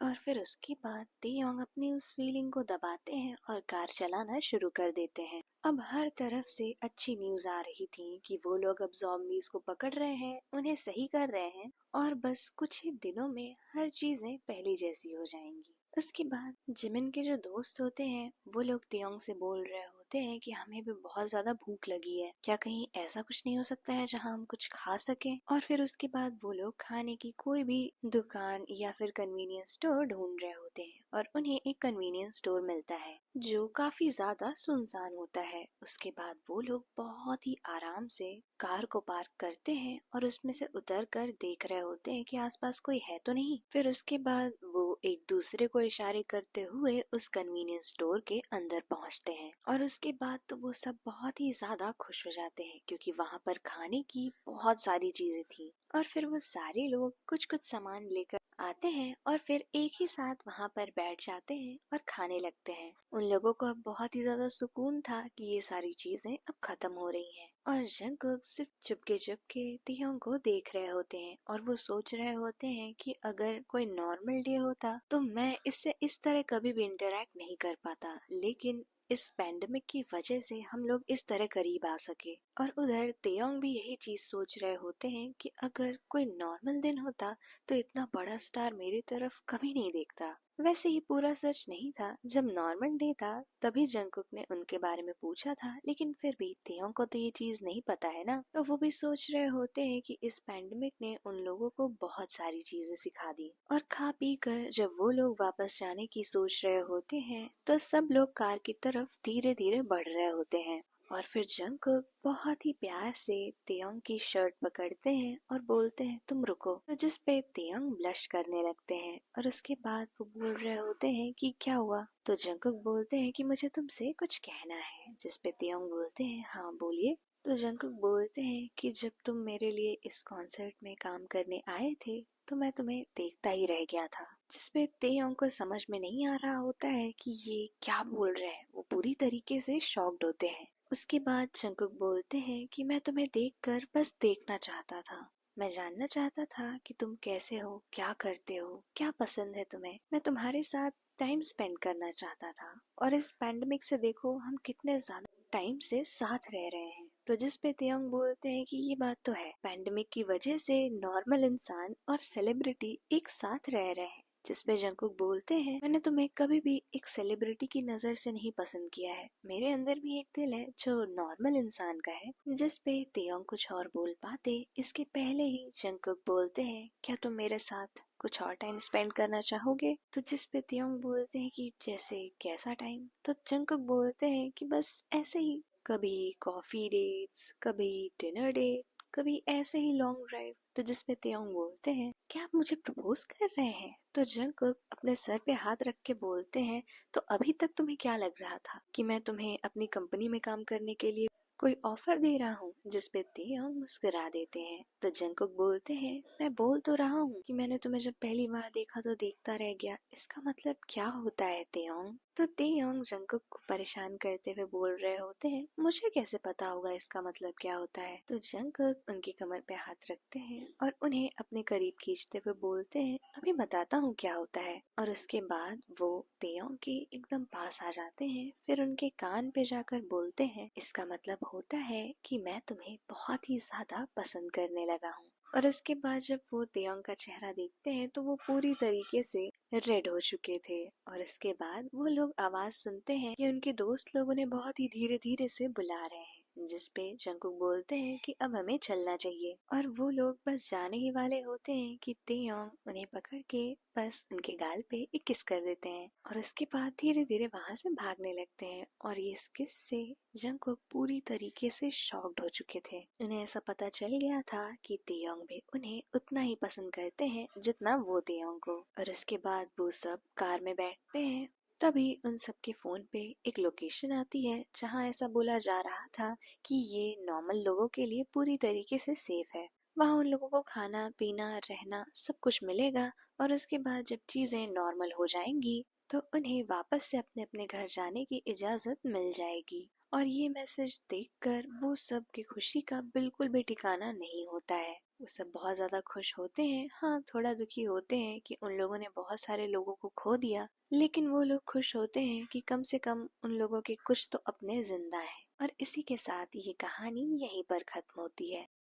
और फिर उसके बाद तेयोंग अपनी उस फीलिंग को दबाते हैं और कार चलाना शुरू कर देते हैं। अब हर तरफ से अच्छी न्यूज आ रही थी कि वो लोग अब ज़ॉम्बीज को पकड़ रहे हैं, उन्हें सही कर रहे हैं और बस कुछ ही दिनों में हर चीजें पहले जैसी हो जाएंगी। उसके बाद जिमिन के जो दोस्त होते हैं वो लोग तेयोंग से बोल रहे होते हैं कि हमें भी बहुत ज्यादा भूख लगी है, क्या कहीं ऐसा कुछ नहीं हो सकता है जहां हम कुछ खा सकें। और फिर उसके बाद वो लोग खाने की कोई भी दुकान या फिर कन्वीनियंस स्टोर ढूंढ रहे होते हैं और उन्हें एक कन्वीनियंस स्टोर मिलता है जो काफी ज्यादा सुनसान होता है। उसके बाद वो लोग बहुत ही आराम से कार को पार्क करते हैं और उसमें से उतर कर देख रहे होते हैं कि आसपास कोई है तो नहीं। फिर उसके बाद वो एक दूसरे को इशारे करते हुए उस कन्वीनियंस स्टोर के अंदर पहुंचते हैं और उसके बाद तो वो सब बहुत ही ज्यादा खुश हो जाते हैं क्योंकि वहां पर खाने की बहुत सारी चीजें थी। और फिर वो सारे लोग कुछ कुछ सामान लेकर आते हैं और फिर एक ही साथ वहां पर बैठ जाते हैं और खाने लगते हैं। उन लोगों को अब बहुत ही ज्यादा सुकून था कि ये सारी चीजें अब खत्म हो रही हैं और जंगकुक सिर्फ चुपके चुपके तेयोंग को देख रहे होते हैं और वो सोच रहे होते हैं कि अगर कोई नॉर्मल डे होता तो मैं इससे इस तरह कभी भी इंटरेक्ट नहीं कर पाता, लेकिन इस पैंडेमिक की वजह से हम लोग इस तरह करीब आ सके। और उधर तेयोंग भी यही चीज सोच रहे होते हैं कि अगर कोई नॉर्मल दिन होता तो इतना बड़ा स्टार मेरी तरफ कभी नहीं देखता। वैसे ही पूरा सच नहीं था, जब नॉर्मल डे था तभी जंगकुक ने उनके बारे में पूछा था, लेकिन फिर भी तेयोंग को तो ये चीज नहीं पता है ना, तो वो भी सोच रहे होते हैं कि इस पैंडेमिक ने उन लोगों को बहुत सारी चीजें सिखा दी। और खा पी कर जब वो लोग वापस जाने की सोच रहे होते हैं तो सब लोग कार की तरफ धीरे धीरे बढ़ रहे होते हैं और फिर जंगकुक बहुत ही प्यार से तेयोंग की शर्ट पकड़ते हैं और बोलते हैं तुम रुको, तो जिस पे तेयोंग ब्लश करने लगते हैं और उसके बाद वो बोल रहे होते हैं कि क्या हुआ। तो जंगकुक बोलते हैं कि मुझे तुमसे कुछ कहना है, जिस पे तेयोंग बोलते हैं हाँ बोलिए। तो जंगकुक बोलते हैं कि जब तुम मेरे लिए इस कॉन्सर्ट में काम करने आए थे तो मैं तुम्हें देखता ही रह गया था। जिसपे तेयोंग को समझ में नहीं आ रहा होता है कि ये क्या बोल रहे हैं, वो पूरी तरीके से शॉक्ड होते हैं। उसके बाद जंगकुक बोलते हैं कि मैं तुम्हें देखकर बस देखना चाहता था, मैं जानना चाहता था कि तुम कैसे हो, क्या करते हो, क्या पसंद है तुम्हें, मैं तुम्हारे साथ टाइम स्पेंड करना चाहता था। और इस पैंडेमिक से देखो हम कितने ज्यादा टाइम से साथ रह रहे हैं। तो जिस पे तेयोंग बोलते हैं कि ये बात तो है, पैंडेमिक की वजह से नॉर्मल इंसान और सेलिब्रिटी एक साथ रह रहे हैं। जिसपे जंगकुक बोलते हैं मैंने तुम्हें कभी भी एक सेलिब्रिटी की नजर से नहीं पसंद किया है, मेरे अंदर भी एक दिल है जो नॉर्मल इंसान का है। जिसपे तेयोंग कुछ और बोल पाते इसके पहले ही जंगकुक बोलते हैं क्या तुम मेरे साथ कुछ और टाइम स्पेंड करना चाहोगे। तो जिसपे तेयोंग बोलते हैं कि जैसे कैसा टाइम। तो जंगकुक बोलते हैं कि बस ऐसे ही, कभी कॉफी डेट्स, कभी डिनर डेट, कभी ऐसे ही लॉन्ग ड्राइव। तो जिसपे तेयोंग बोलते हैं क्या आप मुझे प्रपोज कर रहे हैं। तो जंगकुक अपने सर पे हाथ रख के बोलते हैं तो अभी तक तुम्हें क्या लग रहा था कि मैं तुम्हें अपनी कंपनी में काम करने के लिए कोई ऑफर दे रहा हूँ। जिसपे तेयोंग मुस्कुरा देते हैं। तो जंगकुक बोलते हैं मैं बोल तो रहा हूँ कि मैंने तुम्हें जब पहली बार देखा तो देखता रह गया, इसका मतलब क्या होता है तेयोंग। तो तेयोंग जंगकुक को परेशान करते हुए बोल रहे होते हैं मुझे कैसे पता होगा इसका मतलब क्या होता है। तो जंगकुक उनकी कमर पे हाथ रखते हैं और उन्हें अपने करीब खींचते हुए बोलते हैं अभी बताता हूँ क्या होता है। और उसके बाद वो तेयोंग के एकदम पास आ जाते हैं, फिर उनके कान पे जाकर बोलते हैं इसका मतलब होता है कि मैं तुम्हें बहुत ही ज्यादा पसंद करने लगा हूँ। और उसके बाद जब वो तेयोंग का चेहरा देखते हैं तो वो पूरी तरीके से रेड हो चुके थे। और इसके बाद वो लोग आवाज सुनते हैं कि उनके दोस्त लोग उन्हें बहुत ही धीरे धीरे से बुला रहे हैं। जिसपे जंगकुक बोलते हैं कि अब हमें चलना चाहिए। और वो लोग बस जाने ही वाले होते हैं कि तेयोंग उन्हें पकड़ के बस उनके गाल पे एक किस कर देते हैं और उसके बाद धीरे धीरे वहां से भागने लगते हैं। और ये इस किस से जंगकुक पूरी तरीके से शॉक्ड हो चुके थे। उन्हें ऐसा पता चल गया था कि तेयोंग भी उन्हें उतना ही पसंद करते हैं जितना वो तेयोंग को। और उसके बाद वो सब कार में बैठते हैं। तभी उन सबके फोन पे एक लोकेशन आती है जहां ऐसा बोला जा रहा था कि ये नॉर्मल लोगों के लिए पूरी तरीके से सेफ है, वहाँ उन लोगों को खाना पीना रहना सब कुछ मिलेगा। और उसके बाद जब चीजें नॉर्मल हो जाएंगी तो उन्हें वापस से अपने अपने घर जाने की इजाजत मिल जाएगी। और ये मैसेज देखकर वो सब की खुशी का बिल्कुल भी ठिकाना नहीं होता है। वो सब बहुत ज्यादा खुश होते हैं, हाँ थोड़ा दुखी होते हैं कि उन लोगों ने बहुत सारे लोगों को खो दिया, लेकिन वो लोग खुश होते हैं कि कम से कम उन लोगों के कुछ तो अपने जिंदा हैं। और इसी के साथ ये कहानी यहीं पर खत्म होती है।